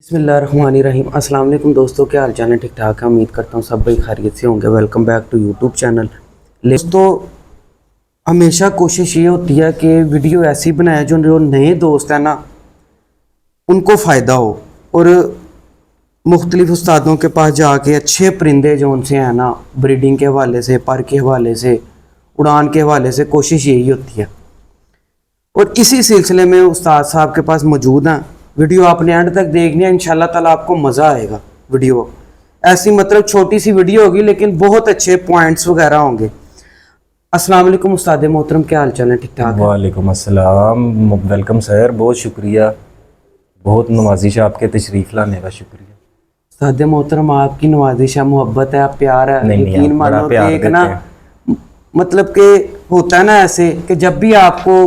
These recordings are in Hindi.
बिस्मिल्लाहिर्रहमानिर्रहीम। अस्सलाम वालेकुम दोस्तों, क्या हाल चाल है? ठीक ठाक है, उम्मीद करता हूँ सब भाई खैरियत से होंगे। Welcome back to YouTube channel. दोस्तों, हमेशा कोशिश ये होती है कि वीडियो ऐसी बनाए जो नए दोस्त हैं ना उनको फ़ायदा हो, और मुख्तलिफ उस्तादों के पास जाके अच्छे परिंदे जो उनसे हैं ना, ब्रीडिंग के हवाले से, पर के हवाले से, उड़ान के हवाले से, कोशिश यही होती है। और इसी सिलसिले में उस्ताद साहब के पास मौजूद हैं। वीडियो आपने एंड तक देखनी है, इंशाल्लाह ताला आपको मज़ा आएगा। वीडियो ऐसी मतलब छोटी सी वीडियो होगी लेकिन बहुत अच्छे पॉइंट्स वगैरह होंगे। अस्सलाम वालेकुम उस्ताद मोहतरम, क्या हाल चाल है? ठीक ठाक है? वालेकुम अस्सलाम। वेलकम सर, बहुत शुक्रिया, बहुत नवाजिश है आपके तशरीफ़ लाने का, शुक्रिया। उस्ताद मोहतरम, आपकी नवाजिश है, मोहब्बत है, प्यार है, नहीं यकीन आप बड़ा मानो प्यार कि एक देते ना हैं। मतलब कि होता है ना ऐसे कि जब भी आपको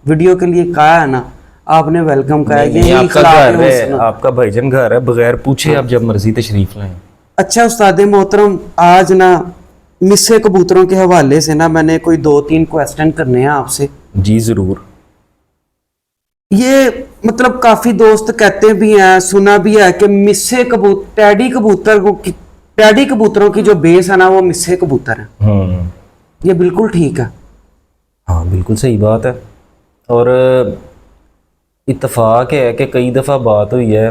वीडियो के लिए कहा है ना, आपने वेलकम कहा है। नहीं, यही आपका इखलाक घर है, हुस्न। आपका भाईजान घर है, बगैर पूछे आप जब मर्जी तशरीफ़ लाएं। अच्छा उस्ताद मोहतरम, आज ना मिस्से कबूतरों के हवाले से ना मैंने कोई 2-3 क्वेश्चन करने हैं आपसे। जी ज़रूर। ये मतलब काफ़ी दोस्त कहते भी हैं, सुना भी है कि मिस्से कबूतर, टैडी कबूतरों की जो बेस है ना वो मिस्से कबूतर है। ये बिल्कुल ठीक है? हाँ बिल्कुल सही बात है। और इत्तफाक है कि कई दफ़ा बात हुई है।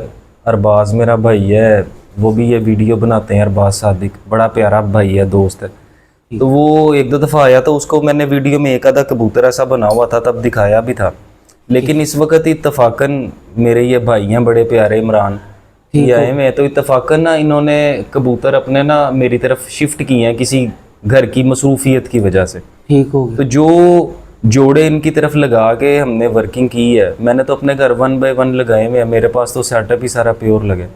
अरबाज़ मेरा भाई है, वो भी ये वीडियो बनाते हैं। अरबाज़ सादिक बड़ा प्यारा भाई है, दोस्त है। तो वो एक दो दफ़ा आया तो उसको मैंने वीडियो में एक आधा कबूतर ऐसा बना हुआ था, तब दिखाया भी था। लेकिन इस वक्त इत्तफाकन मेरे ये भाई हैं बड़े प्यारे, इमरान, ये आए हुए हैं। तो इत्तफाकन ना इन्होंने कबूतर अपने ना मेरी तरफ शिफ्ट किए हैं किसी घर की मसरूफियत की वजह से। ठीक हो गया। तो जो जोड़े इनकी तरफ लगा के हमने वर्किंग की है, मैंने तो अपने घर 1 बाय 1 लगाए हुए हैं। मेरे पास तो सेटअप ही सारा प्योर लगे।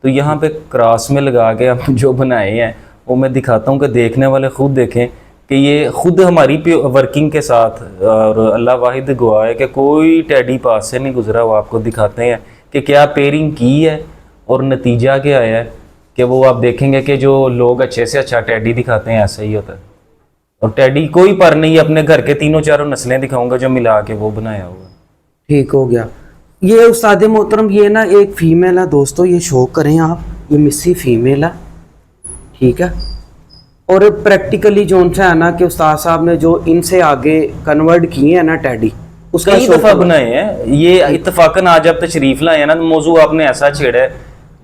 तो यहाँ पे क्रॉस में लगा के हम जो बनाए हैं वो मैं दिखाता हूँ कि देखने वाले खुद देखें कि ये खुद हमारी वर्किंग के साथ। और अल्लाह वाहिद गवाह है कि कोई टैडी पास से नहीं गुजरा। वो आपको दिखाते हैं कि क्या पेयरिंग की है और नतीजा क्या आया है। कि वो आप देखेंगे कि जो लोग अच्छे से अच्छा टैडी दिखाते हैं ऐसा ही होता है। और टैडी कोई पर नहीं, अपने घर के 3-4 नस्लें दिखाऊंगा जो मिला के वो बनाया हुआ। ठीक हो गया। ये उस्ताद मोहतरम, ये ना एक फीमेल है दोस्तों, ये शो करें आप, ये मिस्सी फीमेल है, ठीक है। और प्रैक्टिकली जो सा है ना कि उस्ताद साहब ने जो इनसे आगे कन्वर्ट किए हैं ना टैडी, उसका कई शो दफ़ा बनाए हैं ये। इत्तफाकन आज आप तशरीफ़ लाए हैं ना, मौजू आपने ऐसा छेड़ा है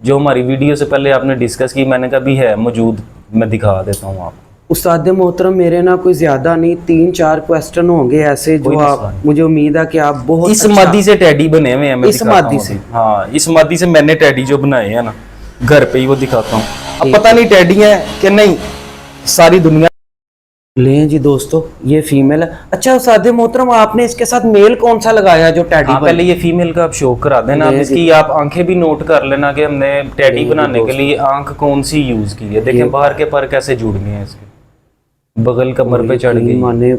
जो हमारी वीडियो से पहले आपने डिस्कस की, मैंने कहा भी है मौजूद, मैं दिखा देता हूँ आपको। उस्ताद मोहतरम, मेरे ना कोई ज़्यादा नहीं, 3-4 क्वेश्चन होंगे ऐसे जो आप, मुझे उम्मीद है कि आप बहुत इस अच्छा, मादी से टैडी बने हुए हैं, मैं इस दिखाता मादी हूँ से। अभी। हाँ, इस मादी से मैंने टैडी जो बनाए हैं ना घर पे ही, वो दिखाता हूँ। अब पता नहीं टैडी है कि नहीं, सारी दुनिया। लें जी दोस्तों, ये फीमेल है। अच्छा उस्ताद मोहतरम, आपने इसके साथ मेल कौन सा लगाया जो टैडी? हाँ, पहले ये फीमेल का आप शो करा देना। आप इसकी आप आंखें भी नोट कर लेना कि हमने टैडी बनाने के लिए आंख कौन सी यूज की है। देखें बाहर के पर कैसे जुड़ गए हैं इसके, बगल कमर पे चढ़ गई, माने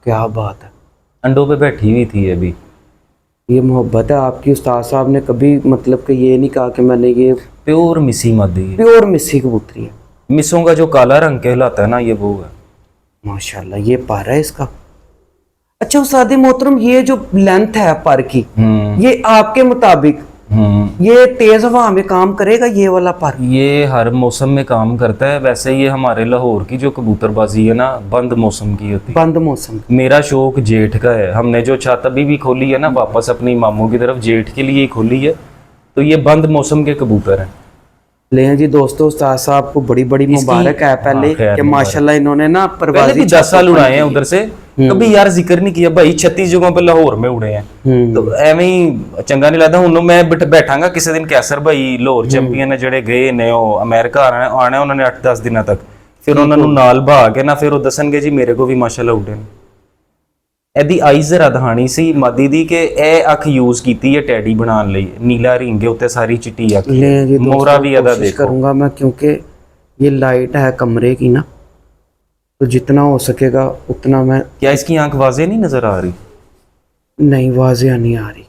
क्या बात है, अंडों पे बैठी हुई थी अभी। ये मोहब्बत है आपकी। उस्ताद साहब ने कभी मतलब कि ये नहीं कहा कि मैंने ये प्योर मिसी मादी है। प्योर मिस्सी कबूतरी है। मिसों का जो काला रंग कहलाता है ना, ये वो है। माशाल्लाह, ये पर है इसका। अच्छा उस्ताद मोहतरम, ये जो लेंथ है पर की, ये आपके मुताबिक ये तेज हवा में काम करेगा ये वाला पर? ये हर मौसम में काम करता है। वैसे ये हमारे लाहौर की जो कबूतरबाजी है ना, बंद मौसम की होती है। बंद मौसम। मेरा शौक जेठ का है। हमने जो छत अभी भी खोली है ना वापस अपनी मामू की तरफ, जेठ के लिए ही खोली है। तो ये बंद मौसम के कबूतर हैं। ले जी दोस्तों, उस्ताद साहब को बड़ी बड़ी मुबारक है पहले कि माशाल्लाह इन्होंने ना परवाज़ी 10 साल उड़ाए हैं उधर से। कभी यार जिक्र नहीं किया भाई, 36 जगहों पे लाहौर में उड़े हैं। तो एवं ही चंगा नहीं लगता। हूँ मैं बैठांगा किसी दिन कैसर भाई लाहौर चैंपियन है जड़े गए ने अमेरिका आने उन्होंने 8-10 दिनों तक, फिर उन्होंने नाल बहा के ना फिर वो दसनगे जी मेरे को भी माशाल्लाह उड़े ने। ਇਹਦੀ ਆਈ ਜ਼ਰਾ ਦਿਖਾਣੀ ਸੀ ਮਾਦੀ ਦੀ ਕਿ ਇਹ ਅੱਖ ਯੂਜ਼ ਕੀਤੀ ਹੈ टैडी बनाने ਲਈ। नीला रिंग के उत्ते सारी चिट्टी अख, मोरा भी अदा देखो। करूंगा मैं, क्योंकि ये लाइट है कमरे की ना, तो जितना हो सकेगा उतना मैं। क्या इसकी आंख वाजे नहीं नजर आ रही? नहीं, वाजिया नहीं आ रही।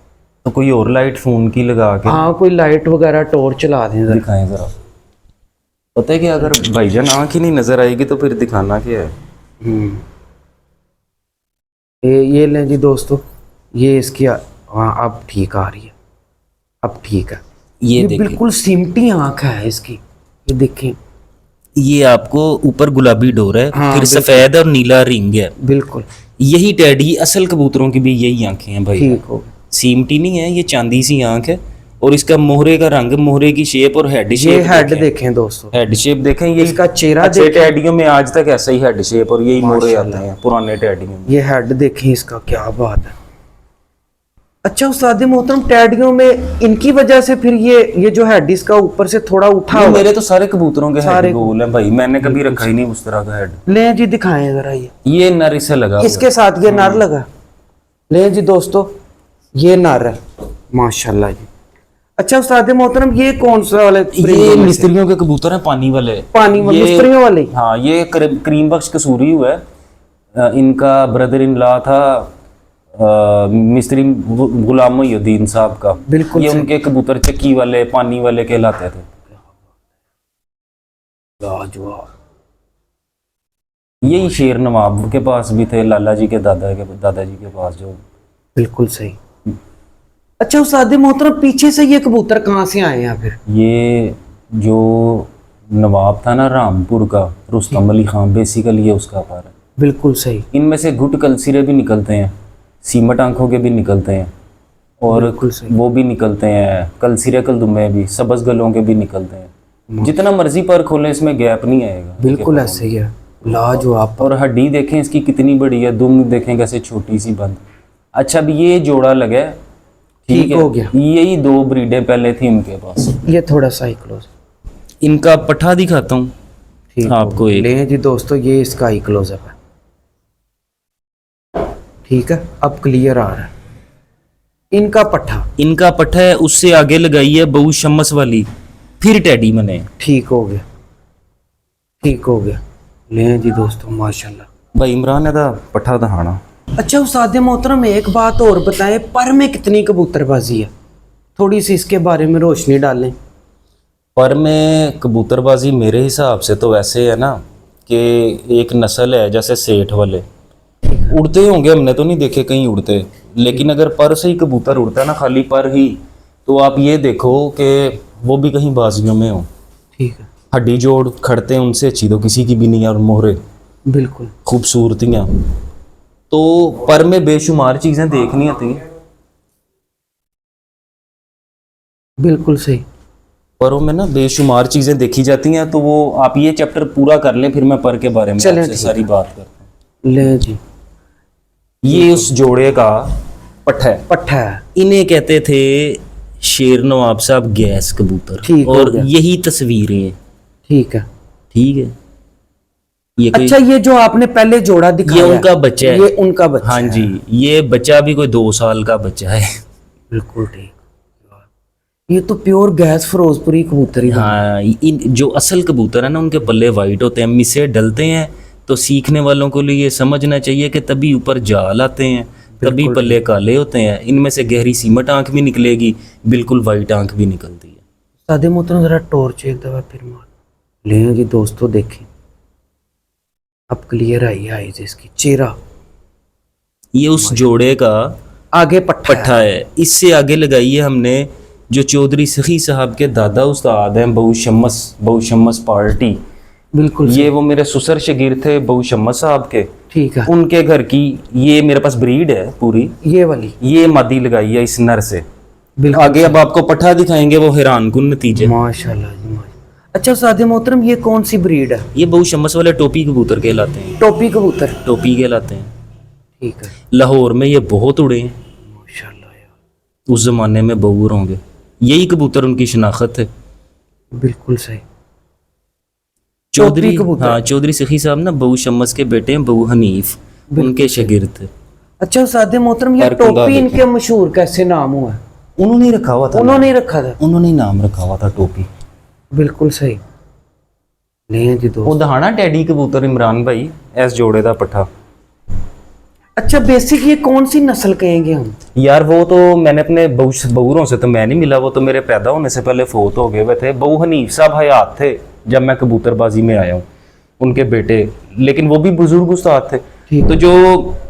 तो कोई और लाइट फोन की लगा के, हाँ कोई लाइट वगैरह टॉर्च चला दें जरा। दिखाएं जरा। पता है कि अगर भाईजान आंख ही नहीं नजर आएगी तो फिर दिखाना क्या है। ये लें जी दोस्तों, ये इसकी हाँ अब ठीक आ रही है, अब ठीक है। ये ये देखिए, बिल्कुल सिमटी आंख है इसकी, ये देखें। ये आपको ऊपर गुलाबी डोर है, हाँ, फिर बिल्कुल। सफेद और नीला रिंग है। बिल्कुल यही टैडी असल कबूतरों की भी यही आंखें हैं भाई। ठीक हो। सीमटी नहीं है, ये चांदी सी आंख है। और इसका मोहरे का रंग, मोहरे की शेप और हेड ये शेप हेड देखें दोस्तों, हेड शेप देखें। ये इसका चेहरा अच्छे देखें। टैडियों में आज तक ऐसा ही हेड शेप और यही मोहरे आते माशाल्लाह। हैं पुराने टैडियों में। ये हेड देखें इसका, क्या बात है। अच्छा उस्ताद मोहतरम, टैडियों में इनकी वजह से फिर ये जो हेड इसका ऊपर से थोड़ा उठा ये हुआ मेरे तो सारे कबूतरों के सारे हेड गोल हैं भाई, मैंने कभी रखा ही नहीं उस तरह का हेड। ले जी दिखाएं जरा, ये नर इसे लगा हुआ है। इसके साथ ये नर लगा। ले जी दोस्तों, ये नर है माशाल्लाह जी। अच्छा उस्ताद मोहतरम, ये कौन सा वाले ये मिस्त्रियों के कबूतर हैं, पानी वाले। पानी वाले ये- मिस्त्रियों वाले? हाँ, ये क्रीम बख्श कसूरी हुआ है। इनका ब्रदर इन लॉ था मिस्त्री गुलाम मोहिउद्दीन साहब का। बिल्कुल ये सही। उनके कबूतर चक्की वाले, पानी वाले कहलाते थे। लाजवाब। यही शेर नवाब के पास भी थे, लाला जी के दादाजी के पास जो। बिल्कुल सही। अच्छा उस्ताद मोहतरम, पीछे से ये कबूतर कहाँ से आए हैं फिर? ये जो नवाब था ना रामपुर का, रुस्तम अली खान, बेसिकली ये उसका पार है। बिल्कुल सही। इनमें से गुट कलसिरे भी निकलते हैं, सीमट आंखों के भी निकलते हैं, और बिल्कुल सही। वो भी निकलते हैं कलसिरे कलदुमे भी, सबज गलों के भी निकलते हैं। जितना मर्जी पर खोलें इसमें गैप नहीं आएगा। बिल्कुल ऐसे ही है, लाजवाब। और हड्डी देखें इसकी कितनी बड़ी है, दुम देखें कैसे छोटी सी बंद। अच्छा, अब ये जोड़ा लगे, ठीक हो गया। यही 2 ब्रीडें पहले थी उनके पास। ये थोड़ा सा ही क्लोज। इनका पट्ठा दिखाता हूँ ठीक आपको हो। एक। ले जी दोस्तों, ये इसका ही क्लोजअप है। ठीक है, अब क्लियर आ रहा है। इनका पट्ठा इनका पट्ठा है, उससे आगे लगाई है बहु शम्मस वाली, फिर टैडी बने। ठीक हो गया, ठीक हो गया। ले जी दोस्तों माशाल्लाह। भाई इमरान ने दा पट्ठा दहाना। अच्छा उस्ताद मोहतरम, एक बात और बताएं, पर में कितनी कबूतरबाजी है? थोड़ी सी इसके बारे में रोशनी डालें। पर में कबूतरबाजी मेरे हिसाब से तो वैसे है ना कि एक नस्ल है जैसे सेठ वाले, उड़ते होंगे, हमने तो नहीं देखे कहीं उड़ते, लेकिन अगर पर से ही कबूतर उड़ता है ना, खाली पर ही, तो आप ये देखो कि वो भी कहीं बाजियों में हो। ठीक है। हड्डी जोड़ खड़ते हैं उनसे अच्छी तो किसी की भी नहीं है, और मोहरे बिल्कुल। खूबसूरतियाँ, तो पर में बेशुमार चीज़ें देखनी आती हैं। बिल्कुल सही। परों में ना बेशुमार चीज़ें देखी जाती हैं। तो वो आप ये चैप्टर पूरा कर लें, फिर मैं पर के बारे में चलें, आपसे ठीक सारी बात करता हूँ। ले जी, ये उस जोड़े का पट्ठा है। पट्ठा है। इन्हें कहते थे शेर नवाब साहब गैस कबूतर, ठीक हो और गया। यही तस्वीरें हैं। ठीक है। ठीक है, ये कोई, अच्छा, ये जो आपने पहले जोड़ा दिखाया, ये उनका बच्चा है। ये उनका बच्चा हाँ है। जी, ये बच्चा भी कोई 2 साल का बच्चा है। बिल्कुल ठीक। ये तो प्योर गैस फिरोजपुरी कबूतर ही बना। हाँ, इन जो असल कबूतर है ना, उनके पल्ले वाइट होते हैं, मिसे डलते हैं। तो सीखने वालों को लिए ये समझना चाहिए कि तभी ऊपर जाल आते हैं, तभी पल्ले काले होते हैं। इनमें से गहरी सीमट आंख भी निकलेगी, बिल्कुल वाइट आंख भी निकलती है। सादे मोहतरम, जरा टॉर्च एक दफा फिर मार ले जी दोस्तों, देखें अब क्लियर आई है आइज इसकी, चेहरा। ये उस जोड़े का आगे पट्ठा है। इससे आगे लगाई है हमने जो चौधरी सखी साहब के दादा उस्ताद हैं, बहु शम्मस पार्टी। बिल्कुल ये वो मेरे सुसर शगीर थे बहु शम्मस साहब के, ठीक है। उनके घर की ये मेरे पास ब्रीड है पूरी। ये वाली ये मादी लगाई है इस नर से। बिल्कुल आगे अब आपको पट्ठा दिखाएंगे, वो हैरान कुन नतीजे। माशाल्लाह जी माशाल्लाह। अच्छा सादे मोहतरम, ये कौन सी ब्रीड है? ये बहु शम्मस वाले टोपी कबूतर कहलाते हैं। टोपी कबूतर। टोपी कहलाते हैं। ठीक है। लाहौर में ये बहुत उड़े हैं, माशाल्लाह यार। उस जमाने में बहुर होंगे। यही कबूतर उनकी शनाख्त है। बिल्कुल सही। चौधरी, टोपी कबूतर। हाँ, चौधरी सखी साहब ना बहु शम्मस के बेटे हैं, बहु हनीफ, उनके शागिर्द थे। अच्छा सादे मोहतरम, ये पर कुंदा टोपी देखें। इनके मशहूर कैसे नाम हुआ है? उन्होंने ही रखा हुआ था, उन्होंने ही रखा था। उन्होंने ही नाम रखा हुआ था टोपी। बिल्कुल सही। ले जी दोस्त। वो दहाना टैडी कबूतर इमरान भाई, ऐस जोड़े दा पट्ठा। अच्छा बेसिक ये कौन सी नस्ल कहेंगे हम? यार वो तो मैंने अपने बहुरों से तो मैं नहीं मिला, वो तो मेरे पैदा होने से पहले फोत हो गए हुए थे। बहु हनीफ साहब हयात थे जब मैं कबूतरबाजी में आया हूँ, उनके बेटे, लेकिन वो भी बुजुर्ग उस्ताद थे। तो जो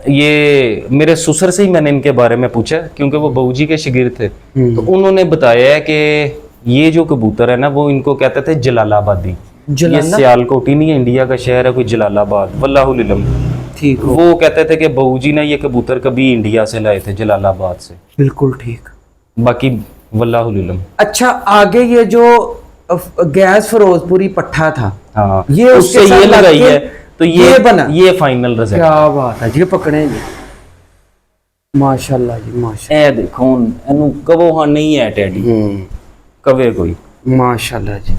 ये मेरे ससुर से ही मैंने इनके बारे में पूछा, क्योंकि वो बहू जी के शागिर्द थे, तो उन्होंने बताया है कि ये जो कबूतर है ना वो इनको कहते थे जलालाबादी। ये जलाला, सियालकोटी नहीं है, इंडिया का शहर है कोई जलालाबाद, वल्लाहुल इल्म। ठीक हो, वो कहते थे कि बहू जी ने ये कबूतर कभी इंडिया से लाए थे, जलालाबाद से। बिल्कुल ठीक। बाकी वल्लाहुल इल्म। अच्छा, आगे ये जो गैस फिरोजपुरी पट्ठा था, हाँ, ये उससे उसके ये साथ लगाई लग है के तो ये बना। ये फाइनल रिजल्ट। क्या बात है जी, पकड़ेंगे। माशाल्लाह जी माशाल्लाह। ए देखो एनु कबो हाँ नहीं है टैडी कवे कोई। माशाल्लाह जी।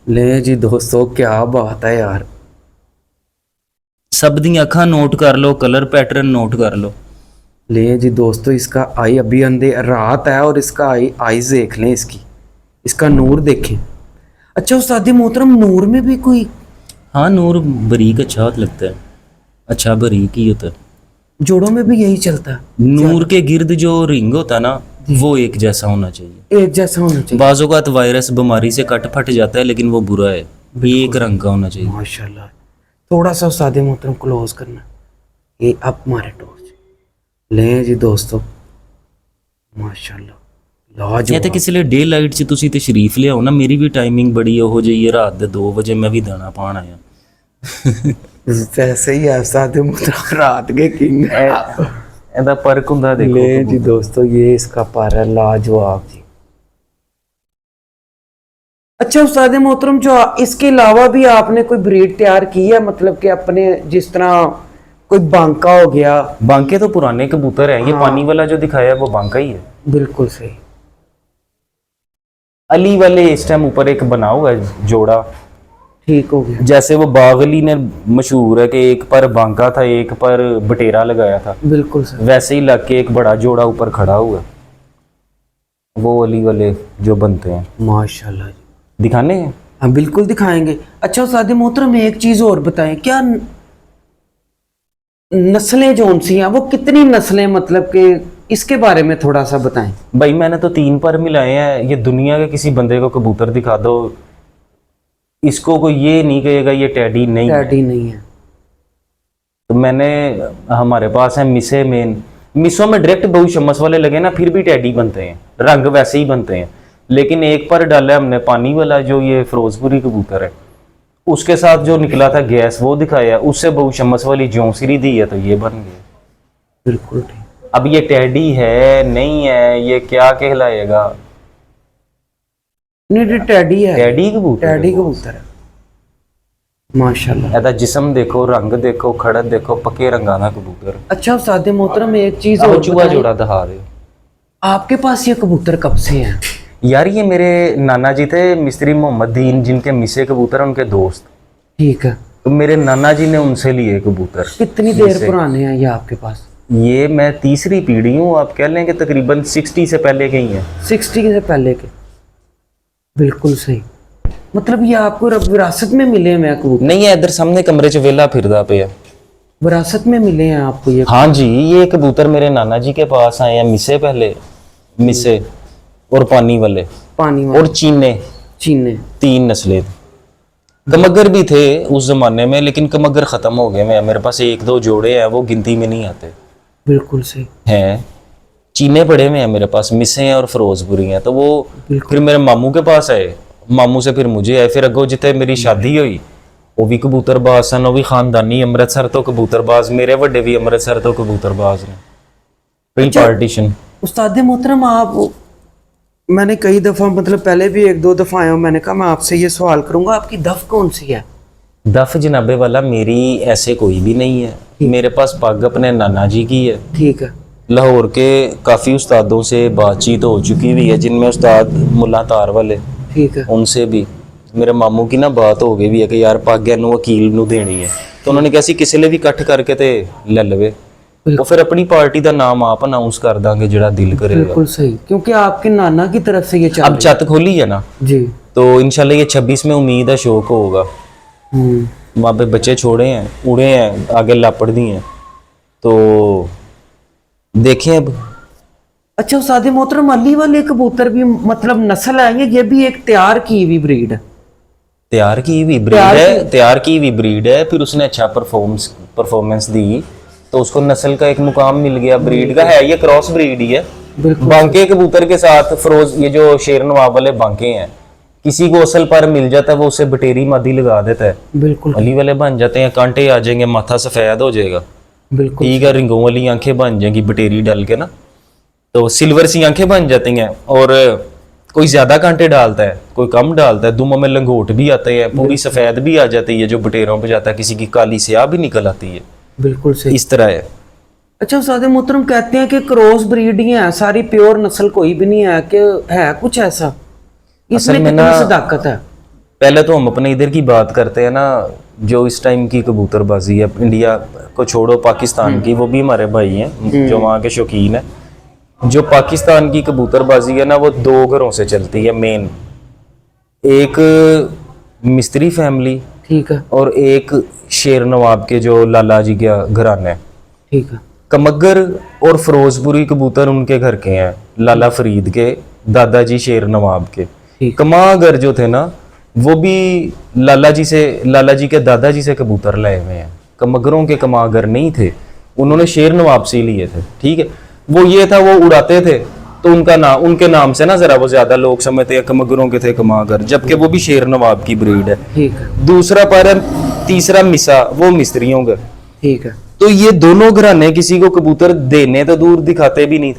ले जी दोस्तों, क्या बात है यार। सब दी अखा नोट कर लो, कलर पैटर्न नोट कर लो। ले जी दोस्तों, इसका आई अभी रात है और इसका आईज देख लें, इसका नूर देखें। अच्छा उस्ताद मोहतरम, नूर में भी कोई हाँ, नूर बरीक अच्छा लगता है, अच्छा बरीक ही होता है। जोड़ों में भी यही चलता है? नूर के गिर्द जो रिंग होता है ना वो एक जैसा होना चाहिए। एक जैसा होना चाहिए। बाजों का वायरस बीमारी से कट फट जाता है लेकिन वो बुरा है, एक रंग का होना चाहिए। माशाल्लाह। थोड़ा सा उस्ताद मोहतरम क्लोज करना, ये अब मारे टॉर्च। ले जी दोस्तों, माशाल्लाह ਇਹ ਤਾਂ लाजवाब। ਕਿਸੇ ਲਈ ਡੇ ਲਾਈਟ 'ਚ ਤੁਸੀਂ ਤਸ਼ਰੀਫ ਲਿਆਓ ਨਾ, ਮੇਰੀ ਵੀ ਟਾਈਮਿੰਗ ਬੜੀ ਉਹੋ ਜਿਹੀ ਹੈ, ਰਾਤ ਦੇ 2 ਵਜੇ ਮੈਂ ਵੀ ਦਾਣਾ ਪਾਣ ਆਇਆ। वैसे ही है उस्ताद मोहतरम, रात के किंग है। ਇਹਦਾ ਫਰਕ ਹੁੰਦਾ ਦੇਖੋ। ले जी दोस्तों, ये इसका पर है लाजवाब जी। अच्छा उस्ताद मोहतरम, जो इसके अलावा भी आपने कोई ब्रीड तैयार की है, मतलब कि अपने जिस तरह कोई बांका हो गया? बांके तो पुराने कबूतर हैं, ये पानी वाला जो दिखाया है वो बांका ही है। बिल्कुल सही। अली वाले इस टाइम ऊपर एक बना हुआ है जोड़ा, ठीक हो गया। जैसे वो बागली ने मशहूर है कि एक पर बांका था एक पर बटेरा लगाया था, बिल्कुल सही। वैसे ही लग के एक बड़ा जोड़ा ऊपर खड़ा हुआ है, वो अली वाले जो बनते हैं। माशाल्लाह जी। दिखाने हैं? हाँ बिल्कुल दिखाएंगे। अच्छा उस्ताद मोहतरम, एक चीज और बताएं, क्या नस्लें जो सी हैं वो कितनी नस्लें, मतलब कि इसके बारे में थोड़ा सा बताएं। भाई मैंने तो 3 पर मिलाए हैं, ये दुनिया के किसी बंदे को कबूतर दिखा दो, इसको कोई ये नहीं कहेगा ये टैडी नहीं है। टैडी नहीं है। तो मैंने, हमारे पास है मिसे मेन, मिसों में डायरेक्ट बहु शमस वाले लगे ना फिर भी टैडी बनते हैं, रंग वैसे ही बनते हैं। लेकिन एक पर डाला है हमने पानी वाला जो ये फिरोजपुरी कबूतर है, उसके साथ जो निकला था गैस वो दिखाया, उससे बहु शमस वाली जौंसरी दी है तो ये बन गया। बिल्कुल ठीक। अब ये टैडी है नहीं है, ये क्या कहलाएगा? नहीं टैडी है। टैडी कबूतर, टैडी कबूतर है। माशाल्लाह। ਇਹਦਾ ਜਿਸਮ ਦੇਖੋ, ਰੰਗ ਦੇਖੋ, ਖੜਤ ਦੇਖੋ, ਪੱਕੇ रंगा ਦਾ कबूतर। अच्छा उस्ताद मोहतरम, एक चीज और और चूहा बताएं, जोड़ा दिखा दो। आपके पास ये कबूतर कब से हैं? यार ये मेरे नाना जी थे मिस्त्री मोहम्मद दीन, जिनके मिसे कबूतर हैं, उनके दोस्त। ठीक है। तो मेरे नाना जी ने उनसे लिए कबूतर। कितनी देर पुराने हैं ये आपके पास? ये मैं तीसरी पीढ़ी हूँ, आप कह लें कि तकरीबन 60 से पहले के ही हैं। 60 से पहले के। बिल्कुल सही। मतलब ये आपको विरासत में मिले हैं कबूतर? नहीं है, इधर सामने कमरे च वेला फिरदा पे। विरासत में मिले हैं आपको ये? हाँ जी, ये कबूतर मेरे नाना जी के पास आए हैं, मिसे पहले, मिसे और पानी वाले पानी और चीने, चीने। 3 नस्लें। कमगर भी थे उस जमाने में, लेकिन कमगर खत्म हो गए। मेरे पास 1-2 जोड़े हैं, वो गिनती में नहीं आते बिल्कुल सही हैं। चीने पड़े हुए हैं मेरे पास, मिसे हैं और फिरोजपुरी हैं। तो वो फिर मेरे मामू के पास आए, मामू से फिर मुझे आए, फिर अगो जिते मेरी शादी हुई वो भी कबूतरबाज सन, वो भी खानदानी अमृतसर तो कबूतरबाज, मेरे वड्डे भी अमृतसर तो कबूतरबाज ने। फिर पार्टीशन। उस्ताद मोहतरम, आप, मैंने कई दफ़ा, मतलब पहले भी 1-2 दफ़ा आया हूँ, मैंने कहा मैं आपसे ये सवाल करूँगा, आपकी दफ़ कौन सी है? दफ जनाबे वाला मेरी ऐसे कोई भी नहीं है, मेरे पास पग अपने नाना जी की है। ठीक है। लाहौर के काफ़ी उस्तादों से बातचीत हो चुकी हुई है, जिनमें उस्ताद मुल्ला तार वाले, ठीक है। उनसे भी मेरे मामू की ना बात हो गई भी है कि यार पग एनू वकील नू देनी है। तो उन्होंने कहा सी किसी ले भी कट करके ते ले लवे, वो फिर अपनी पार्टी का नाम आप अनाउंस कर दांगे जेड़ा दिल करेगा। बिल्कुल सही, क्योंकि आपके नाना की तरफ से ये चल अब छत खोली है ना जी, तो इंशाल्लाह ये 26 में उम्मीद है शौक होगा। वहाँ पे बच्चे छोड़े हैं, उड़े हैं, आगे लापड़ दी हैं, तो देखें अब। अच्छा उस्ताद मोहतरम, अली वाले कबूतर भी मतलब नस्ल है, ये भी एक तैयार की हुई ब्रीड है? तैयार की हुई ब्रीड है, तैयार की हुई ब्रीड है। फिर उसने अच्छा परफॉर्मेंस दी तो उसको नस्ल का एक मुकाम मिल गया। ब्रीड का है, ये क्रॉस ब्रीड ही है, बिल्कुल बांके कबूतर के साथ फिरोज, ये जो शेर नवाब वाले बांके हैं, किसी को असल पर मिल जाता है वो उसे बटेरी मादी लगा देता है, बिल्कुल अली वाले बन जाते हैं, कांटे आ जाएंगे, माथा सफेद हो जाएगा, बिल्कुल ठीक है, रिंगों वाली आंखें बन जाएंगी बटेरी डाल के ना, तो सिल्वर सी आंखें बन जाती हैं। और कोई ज्यादा कांटे डालता है, कोई कम डालता है, दुमों में लंगोट भी आते हैं, पूरी सफेद भी आ जाती है जो बटेरों पे जाता है, किसी की काली स्याह भी निकल आती है, बिल्कुल सही। इस तरह है। अच्छा उस्ताद मोहतरम, कहते हैं कि क्रॉस ब्रीड ही है सारी, प्योर नस्ल कोई भी नहीं है, कि है कुछ ऐसा? इसमें में कितनी ना- सदाकत है? पहले तो हम अपने इधर की बात करते हैं ना, जो इस टाइम की कबूतरबाजी है, इंडिया को छोड़ो पाकिस्तान की, वो भी हमारे भाई हैं जो वहाँ के शौकीन है। जो पाकिस्तान की कबूतरबाजी है ना, वो दो घरों से चलती है मेन, एक मिस्त्री फैमिली ठीक है, और एक शेर नवाब के जो लाला जी का घराना है। ठीक है, कमगर और फिरोजपुरी कबूतर उनके घर के हैं, लाला फरीद के दादाजी शेर नवाब के। ठीक। कमागर जो थे ना, वो भी लाला जी के दादाजी से कबूतर लाए हुए हैं। कमगरों के कमागर नहीं थे, उन्होंने शेर नवाब से ही लिए थे, ठीक है। वो ये था, वो उड़ाते थे तो उनके नाम से ना जरा वो ज्यादा लोग समझते हैं कमगरों के थे कमागर, जबकि वो भी शेर नवाब की ब्रीड है। ठीक है, दूसरा पर तीसरा मिसा, वो मिस्त्रियों का। ठीक है, तो ये दोनों घराने किसी को कबूतर देने तो दूर, दिखाते भी नहीं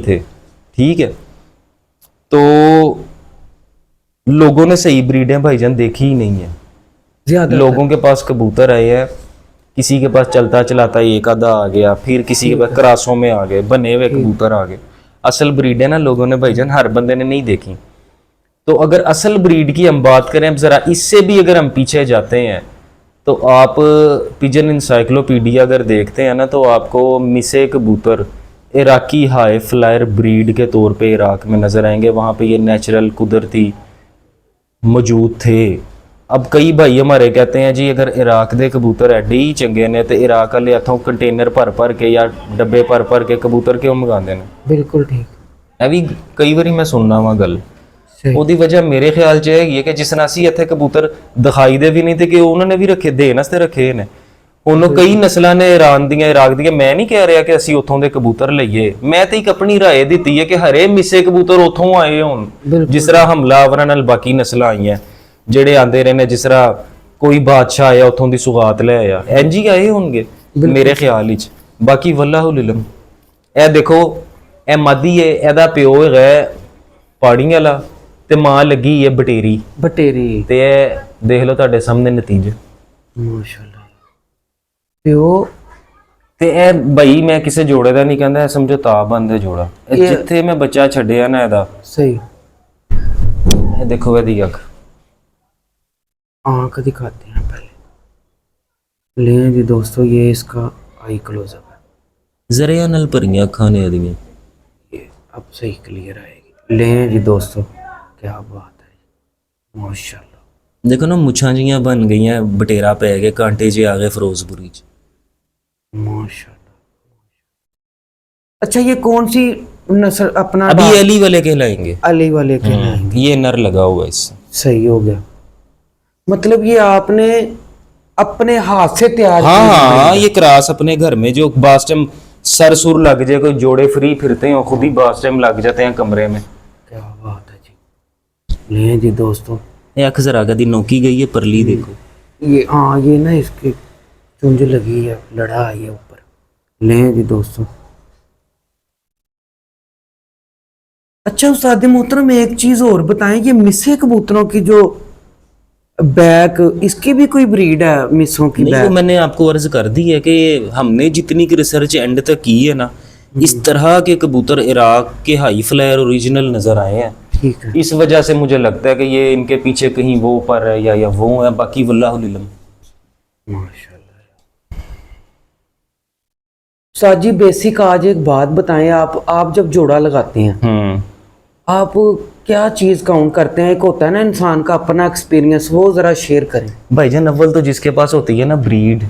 थे, ठीक है। तो लोगों ने सही ब्रीडें भाईजान देखी ही नहीं है। ज्यादा लोगों के पास कबूतर आए हैं, किसी के पास चलता चलाता एक आधा आ गया, फिर किसी के पास क्रासों में आ गए, बने हुए कबूतर आ गए। असल ब्रीड है ना, लोगों ने भाईजान हर बंदे ने नहीं देखी। तो अगर असल ब्रीड की हम बात करें, अब जरा इससे भी अगर हम पीछे जाते हैं, तो आप पिजन इंसाइक्लोपीडिया अगर देखते हैं ना, तो आपको मिसे कबूतर इराकी हाई फ्लायर ब्रीड के तौर पे इराक में नज़र आएंगे। वहाँ पे ये नेचुरल कुदरती मौजूद थे। अब कई भाई हमारे कहते हैं जी अगर इराक दे कबूतर एडे ही चंगे ने, तो इराक वाले इथों कंटेनर भर के या डब्बे भर के कबूतर क्यों मंगाते हैं? बिल्कुल ठीक, ਇਹ ਵੀ ਕਈ ਵਾਰੀ ਮੈਂ ਸੁਣਨਾ ਵਾ ਗੱਲ। सही, ਉਹਦੀ ਵਜ੍ਹਾ ਮੇਰੇ ਖਿਆਲ 'ਚ ਹੈਗੀ ਹੈ ਕਿ ਜਿਸ ਨਾਲ ਅਸੀਂ ਇੱਥੇ ਕਬੂਤਰ ਦਿਖਾਈ ਦੇ ਵੀ ਨਹੀਂ ਤੇ ਕਿ ਉਹਨਾਂ ਨੇ ਵੀ ਰੱਖੇ, ਦੇਣ ਵਾਸਤੇ ਰੱਖੇ ਨੇ। ਹੁਣ ਕਈ ਨਸਲਾਂ ਨੇ ਇਰਾਨ ਦੀਆਂ, ਇਰਾਕ ਦੀਆਂ, ਮੈਂ ਨਹੀਂ ਕਹਿ ਰਿਹਾ ਕਿ ਅਸੀਂ ਉੱਥੋਂ ਦੇ ਕਬੂਤਰ ਲਈਏ, ਮੈਂ ਤੇ ਇੱਕ ਆਪਣੀ ਰਾਏ ਦਿੱਤੀ ਹੈ ਕਿ ਹਰੇ ਮਿਸੇ ਕਬੂਤਰ ਉੱਥੋਂ ਆਏ ਹੋਣ, ਜਿਸ ਤਰ੍ਹਾਂ ਹਮਲਾਵਰਾਂ ਨਾਲ ਬਾਕੀ ਨਸਲਾਂ ਆਈਆਂ, ਜਿਹੜੇ ਆਂਦੇ ਰਹੇ ਨੇ, ਜਿਸ ਤਰ੍ਹਾਂ ਕੋਈ ਬਾਦਸ਼ਾਹ ਆਇਆ ਉੱਥੋਂ ਦੀ ਸੁਗਾਤ ਲੈ ਆਇਆ, ਇੰਜ ਹੀ ਆਏ ਹੋਣਗੇ ਮੇਰੇ ਖਿਆਲ ਵਿੱਚ। ਬਾਕੀ ਵੱਲਾਹੁਲ ਇਲਮ। ਇਹ ਦੇਖੋ, ਇਹ ਮਾਦੀ ਹੈ, ਇਹਦਾ ਪਿਓ ਹੈਗਾ ਪਹਾੜੀ ਵਾਲਾ ਤੇ ਮਾਂ ਲੱਗੀ ਹੈ ਬਟੇਰੀ, बटेरी, ਤੇ ਇਹ ਦੇਖ ਲਓ ਤੁਹਾਡੇ ਸਾਹਮਣੇ ਨਤੀਜੇ। माशाल्लाह। प्यो ਤੇ ਇਹ ਬਈ ਮੈਂ ਕਿਸੇ ਜੋੜੇ ਦਾ ਨਹੀਂ ਕਹਿੰਦਾ, ਇਹ ਸਮਝੋ ਤਾਬੰਦ ਹੈ ਜੋੜਾ। ਇਹ ਜਿੱਥੇ ਮੈਂ ਬੱਚਾ ਛੱਡਿਆ ਨਾ ਇਹਦਾ, सही, ਇਹ ਦੇਖੋ ਇਹਦੀ ਅੱਖ, आँख दिखाते हैं पहले। ले जी दोस्तों, ये इसका आई क्लोजअप है, ਜ਼ਰਿਆਂ ਨਾਲ ਭਰੀਆਂ ਅੱਖਾਂ ਨੇ ਇਹਦੀਆਂ। ये अब सही क्लियर आएगी। ले जी दोस्तों, क्या बात है, माशाल्लाह। देखो ना मुछां जियां बन गईयां, बटेरा पै गए, कांटे जे आ गए फिरोजपुरी च। माशाल्लाह। अच्छा, ये कौन सी नस्ल अपना? अभी अली वाले कहलाएंगे। अली वाले के हैं। ये नर लगा हुआ है इससे। सही हो गया, मतलब ये आपने अपने हाथ से तैयार हाँ की हाँ, हुई है। ये क्रास अपने घर में जो बास टाइम सर सुर लग जाए, कोई जोड़े फ्री फिरते हैं, खुद ही बास टाइम लग जाते हैं कमरे में। क्या बात है जी। ले जी दोस्तों, ये अख जरा कदी नोकी गई है, परली देखो। ये हाँ, ये ना इसकी चुंझ लगी है, लड़ा है ये ऊपर। ले जी दोस्तों। अच्छा उस्ताद मोहतरम, एक चीज और बताएं, ये मिसे कबूतरों की जो बैक, इसकी भी कोई ब्रीड है मिसों की नहीं, वो बैक? मैंने आपको अर्ज कर दी है कि हमने जितनी की रिसर्च एंड तक की है ना, इस तरह के कबूतर इराक के हाई फ्लायर ओरिजिनल नजर आए हैं। ठीक है, इस वजह से मुझे लगता है कि ये इनके पीछे कहीं वो पर है या वो है, बाकी वल्लाहुल इल्म। माशाल्लाह। उस्ताद जी बेसिक आज एक बात बताएं, आप जब जोड़ा लगाते हैं, आप क्या चीज काउंट करते हैं? एक होता है ना इंसान का अपना एक्सपीरियंस, वो जरा शेयर करें। भाईजान अव्वल तो जिसके पास होती है ना ब्रीड,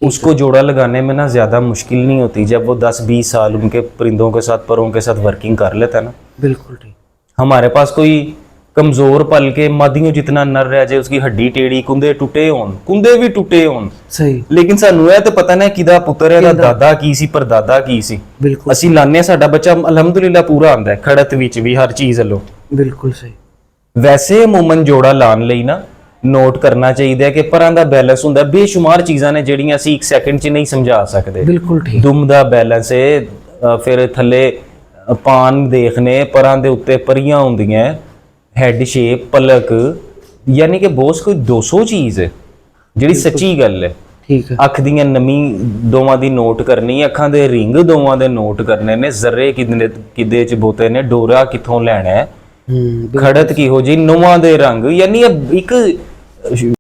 उसको जोड़ा लगाने में ना ज़्यादा मुश्किल नहीं होती। जब वो 10-20 साल उनके परिंदों के साथ, परों के साथ वर्किंग कर लेता है ना। बिल्कुल ठीक। हमारे पास कोई कमजोर पल के मादियों जितना नर रह जाए, उसकी हड्डी टेढ़ी, कुंदे टुटे होन, कुंदे भी टुटे होन, सही लेकिन सानू ਇਹ ਤੇ ਪਤਾ ਨਾ ਕਿਦਾ ਪੁੱਤਰ ਹੈ, ਇਹਦਾ ਦਾਦਾ ਕੀ ਸੀ, ਪਰਦਾਦਾ ਕੀ ਸੀ। ਬਿਲਕੁਲ ਅਸੀਂ ਲਾਣੇ ਸਾਡਾ ਬੱਚਾ ਅਲਹਮਦੁਲਿਲਾ ਪੂਰਾ ਆਂਦਾ ਹੈ ਖੜਤ ਵਿੱਚ ਵੀ, ਹਰ ਚੀਜ਼ ਵੱਲੋਂ। ਬਿਲਕੁਲ ਸਹੀ। ਵੈਸੇ ਅਮੂਮਨ ਜੋੜਾ ਲਾਣ ਲਈ ਨਾ ਨੋਟ ਕਰਨਾ ਚਾਹੀਦਾ ਹੈ ਕਿ ਪਰਾਂ ਦਾ ਬੈਲੈਂਸ ਹੁੰਦਾ, ਬੇਸ਼ੁਮਾਰ ਚੀਜ਼ਾਂ ਨੇ ਜਿਹੜੀਆਂ ਅਸੀਂ 1 ਸੈਕਿੰਡ 'ਚ ਨਹੀਂ ਸਮਝਾ ਸਕਦੇ। ਬਿਲਕੁਲ ਠੀਕ। ਦੁਮ ਦਾ ਬੈਲੈਂਸ ਹੈ, ਫਿਰ ਥੱਲੇ ਪਾਨ ਦੇਖਨੇ, ਪਰਾਂ ਦੇ ਉੱਤੇ ਪਰੀਆਂ ਹੁੰਦੀਆਂ, ਹੈਡ ਸ਼ੇਪ, ਪਲਕ, ਯਾਨੀ ਕਿ ਬੋਸ ਕੋਈ 200 ਚੀਜ਼ ਹੈ ਜਿਹੜੀ ਸੱਚੀ ਗੱਲ ਹੈ। ਠੀਕ ਹੈ। ਅੱਖ ਦੀਆਂ ਨਮੀ ਦੋਵਾਂ ਦੀ ਨੋਟ ਕਰਨੀ, ਅੱਖਾਂ ਦੇ ਰਿੰਗ ਦੋਵਾਂ ਦੇ ਨੋਟ ਕਰਨੇ ਨੇ, ਜ਼ਰੇ ਕਿਦੇ ਚ ਬੋਤੇ ਨੇ, ਡੋਰਾ ਕਿੱਥੋਂ ਲੈਣਾ ਹੈ, ਖੜਤ ਕਿਹੋ ਜੀ, ਨੋਵਾਂ ਦੇ ਰੰਗ, ਯਾਨੀ ਇੱਕ